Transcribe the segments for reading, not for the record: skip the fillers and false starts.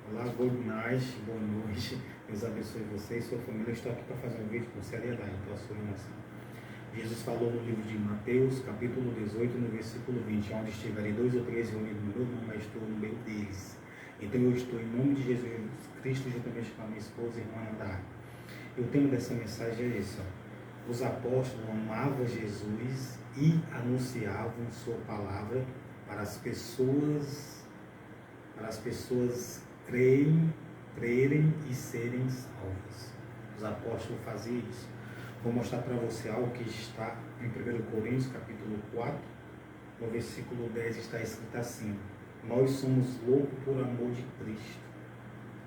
Olá, good night, boa noite, Deus abençoe você e sua família. Eu estou aqui para fazer um vídeo com seriedade, então a sua nação. Jesus falou no livro de Mateus, capítulo 18, no versículo 20, onde estiverem 2 ou 3 reunidos no meu nome, eu estou no meio deles. Então eu estou em nome de Jesus Cristo, juntamente com a minha esposa, irmã Andar. E o tema dessa mensagem é esse, ó. Os apóstolos amavam Jesus e anunciavam sua palavra para as pessoas crerem e serem salvas. Os apóstolos faziam isso. Vou mostrar para você algo que está em 1 Coríntios, capítulo 4, no versículo 10 está escrito assim: nós somos loucos por amor de Cristo,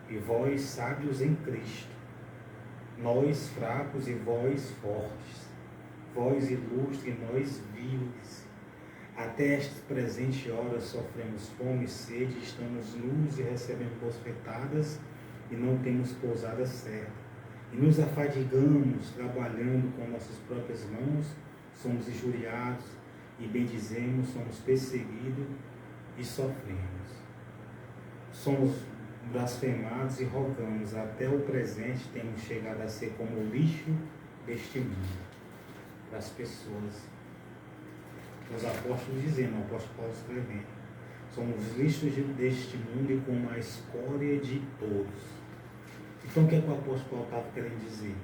e vós sábios em Cristo, nós fracos e vós fortes, vós ilustres e nós vivos. Até esta presente hora sofremos fome e sede, estamos nus e recebemos bofetadas e não temos pousada certa. E nos afadigamos trabalhando com nossas próprias mãos, somos injuriados e bendizemos, somos perseguidos e sofremos. Somos blasfemados e rogamos, até o presente temos chegado a ser como o lixo deste mundo. Para as pessoas. Os apóstolos dizendo, o apóstolo Paulo escrevendo, somos lixos deste mundo e como a escória de todos. Então o que é que o apóstolo Paulo estava querendo dizer?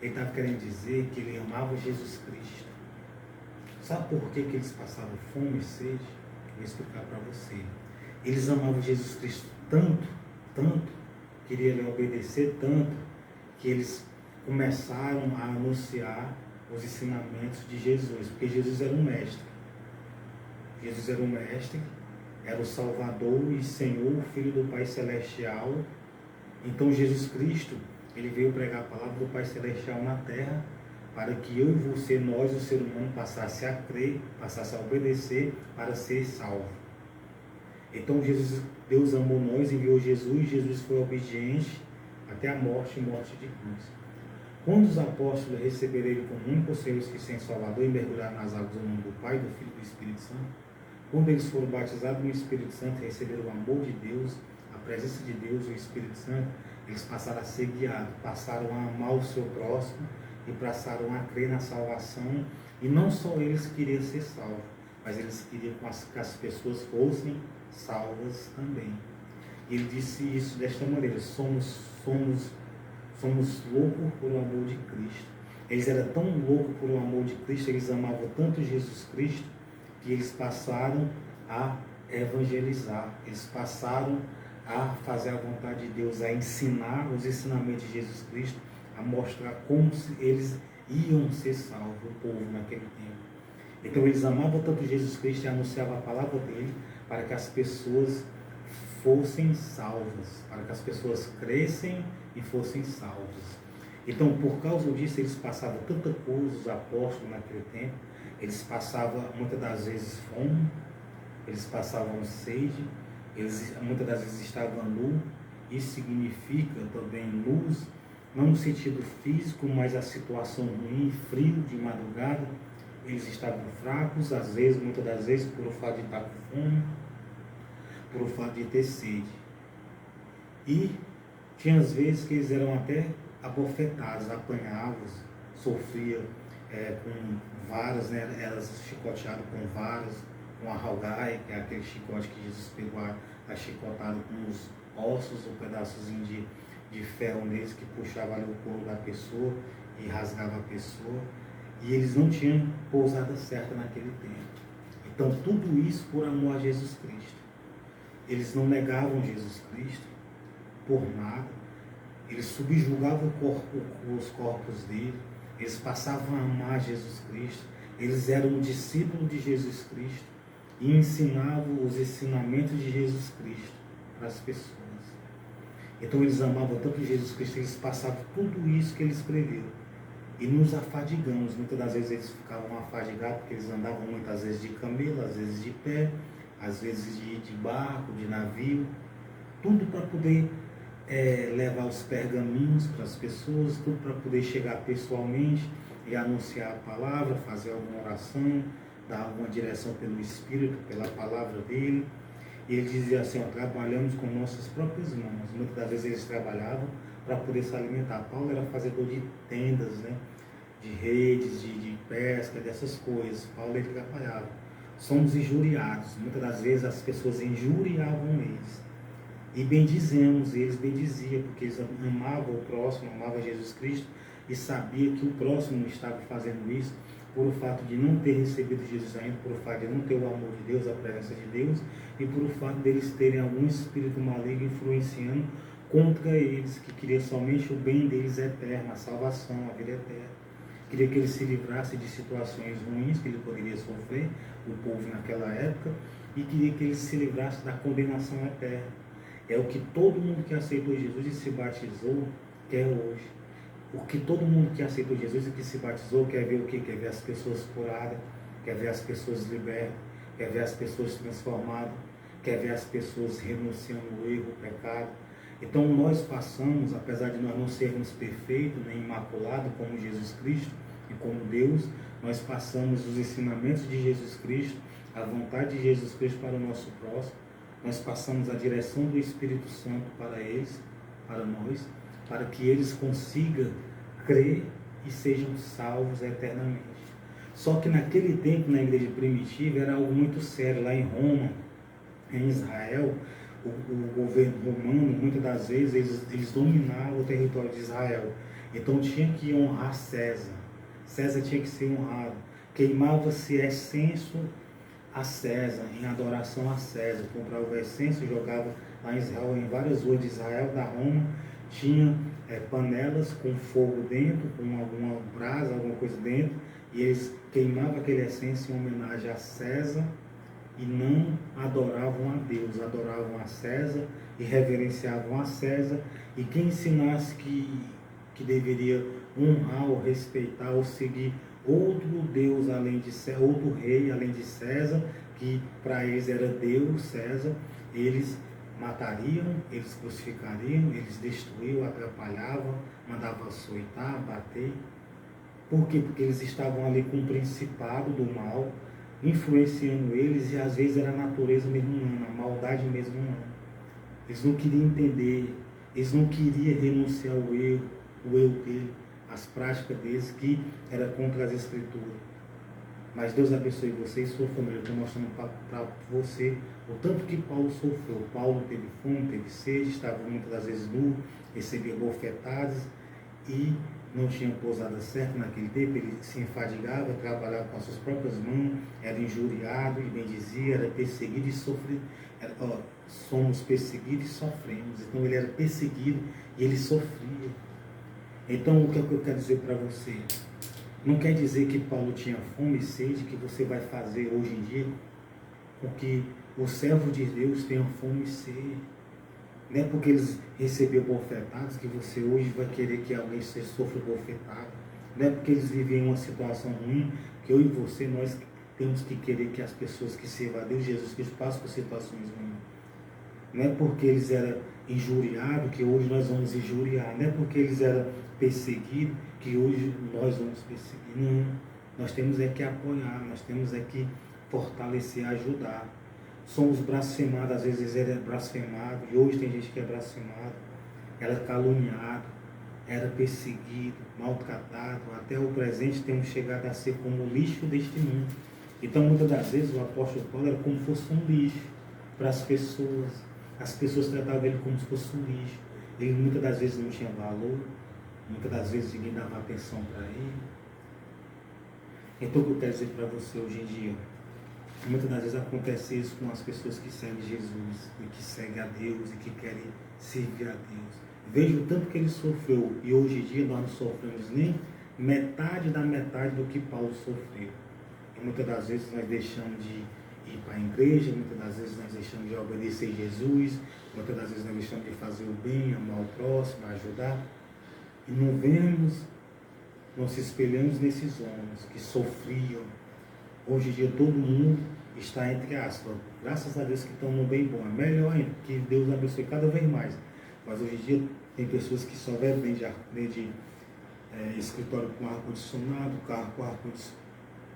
Ele estava querendo dizer que ele amava Jesus Cristo. Sabe por que eles passavam fome e sede? Vou explicar para você. Eles amavam Jesus Cristo tanto, queriam lhe obedecer tanto, que eles começaram a anunciar os ensinamentos de Jesus, porque Jesus era um mestre. Jesus era o mestre, era o Salvador e Senhor, Filho do Pai Celestial. Então Jesus Cristo, ele veio pregar a palavra do Pai Celestial na terra, para que eu e você, nós, o ser humano, passasse a crer, passasse a obedecer, para ser salvo. Então Deus amou nós, enviou Jesus foi obediente até a morte de cruz. Quando os apóstolos receberam ele como único Senhor e sem Salvador e mergulharam nas águas do nome do Pai, do Filho e do Espírito Santo, quando eles foram batizados no Espírito Santo, receberam o amor de Deus, a presença de Deus, o Espírito Santo, eles passaram a ser guiados, passaram a amar o seu próximo e passaram a crer na salvação. E não só eles queriam ser salvos, mas eles queriam que as pessoas fossem salvas também. E ele disse isso desta maneira: somos loucos por o amor de Cristo. Eles eram tão loucos por o amor de Cristo, eles amavam tanto Jesus Cristo, que eles passaram a evangelizar, eles passaram a fazer a vontade de Deus, a ensinar os ensinamentos de Jesus Cristo, a mostrar como eles iam ser salvos, o povo naquele tempo. Então eles amavam tanto Jesus Cristo e anunciavam a palavra dele, para que as pessoas fossem salvas, para que as pessoas crescem e fossem salvas. Então, por causa disso, eles passavam tanta coisa, os apóstolos naquele tempo. Eles passavam muitas das vezes fome, eles passavam sede, eles muitas das vezes estavam nus. Isso significa também nus, não no sentido físico, mas a situação ruim, frio, de madrugada. Eles estavam fracos, às vezes, muitas das vezes, por o fato de estar com fome, por o fato de ter sede. E tinha as vezes que eles eram até abofetados, apanhavam, sofriam com varas, né? Eram chicoteados com varas, com a raugai, que é aquele chicote que Jesus pegou a chicotado com os ossos, um pedaçozinho de ferro neles que puxava ali o couro da pessoa e rasgava a pessoa. E eles não tinham pousada certa naquele tempo. Então tudo isso por amor a Jesus Cristo. Eles não negavam Jesus Cristo por nada. Eles subjugavam os corpos dele. Eles passavam a amar Jesus Cristo. Eles eram discípulos de Jesus Cristo e ensinavam os ensinamentos de Jesus Cristo para as pessoas. Então eles amavam tanto Jesus Cristo, eles passavam tudo isso que eles escreveram. E nos afadigamos. Muitas das vezes eles ficavam afadigados, porque eles andavam muitas vezes de camelo, às vezes de pé, às vezes de barco, de navio, tudo para poder levar os pergaminhos para as pessoas, tudo para poder chegar pessoalmente e anunciar a palavra, fazer alguma oração, dar alguma direção pelo Espírito, pela palavra dele. E ele dizia assim, ó, trabalhamos com nossas próprias mãos. Muitas das vezes eles trabalhavam para poder se alimentar. Paulo era fazedor de tendas, né? De redes, de pesca, dessas coisas. Paulo ele trabalhava. Somos injuriados. Muitas das vezes as pessoas injuriavam eles. E bendizemos, eles bendiziam, porque eles amavam o próximo, amavam Jesus Cristo e sabia que o próximo estava fazendo isso por o fato de não ter recebido Jesus ainda, por o fato de não ter o amor de Deus, a presença de Deus, e por o fato deles terem algum espírito maligno influenciando contra eles, que queria somente o bem deles eterno, a salvação, a vida eterna. Queria que ele se livrasse de situações ruins que ele poderia sofrer, o povo naquela época, e queria que ele se livrasse da condenação eterna. É o que todo mundo que aceitou Jesus e se batizou quer hoje. O que todo mundo que aceitou Jesus e que se batizou quer ver o quê? Quer ver as pessoas curadas, quer ver as pessoas libertas, quer ver as pessoas transformadas, quer ver as pessoas renunciando ao erro, ao pecado. Então nós passamos, apesar de nós não sermos perfeitos, nem imaculados como Jesus Cristo e como Deus, nós passamos os ensinamentos de Jesus Cristo, a vontade de Jesus Cristo para o nosso próximo, nós passamos a direção do Espírito Santo para eles, para nós, para que eles consigam crer e sejam salvos eternamente. Só que naquele tempo, na igreja primitiva, era algo muito sério. Lá em Roma, em Israel, o governo romano, muitas das vezes, eles dominavam o território de Israel. Então tinha que honrar César. César tinha que ser honrado. Queimava-se incenso a César, em adoração a César. Comprava o incenso, jogava lá em Israel, em várias ruas de Israel, da Roma, tinha panelas com fogo dentro, com alguma brasa, alguma coisa dentro, e eles queimavam aquele incenso em homenagem a César, e não adoravam a Deus, adoravam a César e reverenciavam a César, e quem ensinasse que deveria honrar ou respeitar ou seguir outro Deus além de César, outro rei além de César, que para eles era Deus, César, eles matariam, eles crucificariam, eles destruíam, atrapalhavam, mandavam açoitar, bater. Por quê? Porque eles estavam ali com o principado do mal, influenciando eles, e às vezes era a natureza mesmo humana, a maldade mesmo humana. Eles não queriam entender, eles não queriam renunciar ao erro, o eu dele, as práticas deles, que era contra as escrituras. Mas Deus abençoe você e sua família. Eu estou mostrando para você o tanto que Paulo sofreu. Paulo teve fome, teve sede, estava muitas das vezes nu, recebia bofetadas e não tinha pousada certa naquele tempo. Ele se enfadigava, trabalhava com as suas próprias mãos, era injuriado e bendizia, era perseguido e sofrido. Somos perseguidos e sofremos. Então ele era perseguido e ele sofria. Então o que eu quero dizer para você? Não quer dizer que Paulo tinha fome e sede, que você vai fazer hoje em dia com que o servo de Deus tenha fome e sede. Não é porque eles receberam bofetadas que você hoje vai querer que alguém sofra bofetado. Não é porque eles vivem uma situação ruim que eu e você, nós temos que querer que as pessoas que servam a Deus, Jesus Cristo, passem por situações ruins. Não é porque eles eram injuriados que hoje nós vamos injuriar. Não é porque eles eram perseguidos que hoje nós vamos perseguir. Não. Nós temos é que apoiar, nós temos é que fortalecer, ajudar. Somos blasfemados, às vezes ele é blasfemado, e hoje tem gente que é blasfemado, era caluniado, era perseguido, maltratado, até o presente temos chegado a ser como o lixo deste mundo. Então muitas das vezes o apóstolo Paulo era como se fosse um lixo para as pessoas tratavam ele como se fosse um lixo, ele muitas das vezes não tinha valor, muitas das vezes ninguém dava atenção para ele. Então o que eu quero dizer para você hoje em dia, muitas das vezes acontece isso com as pessoas que seguem Jesus, e que seguem a Deus, e que querem servir a Deus. Veja o tanto que ele sofreu, e hoje em dia nós não sofremos nem metade da metade do que Paulo sofreu. E muitas das vezes nós deixamos de ir para a igreja, muitas das vezes nós deixamos de obedecer Jesus, muitas das vezes nós deixamos de fazer o bem, amar o próximo, ajudar, e não vemos, não se espelhamos nesses homens que sofriam. Hoje em dia todo mundo está entre aspas, graças a Deus que estão no bem bom, é melhor ainda, que Deus abençoe cada vez mais. Mas hoje em dia tem pessoas que só vivem de escritório com ar-condicionado, carro com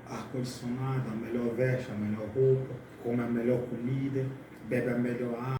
ar-condicionado, a melhor veste, a melhor roupa, come a melhor comida, bebe a melhor água,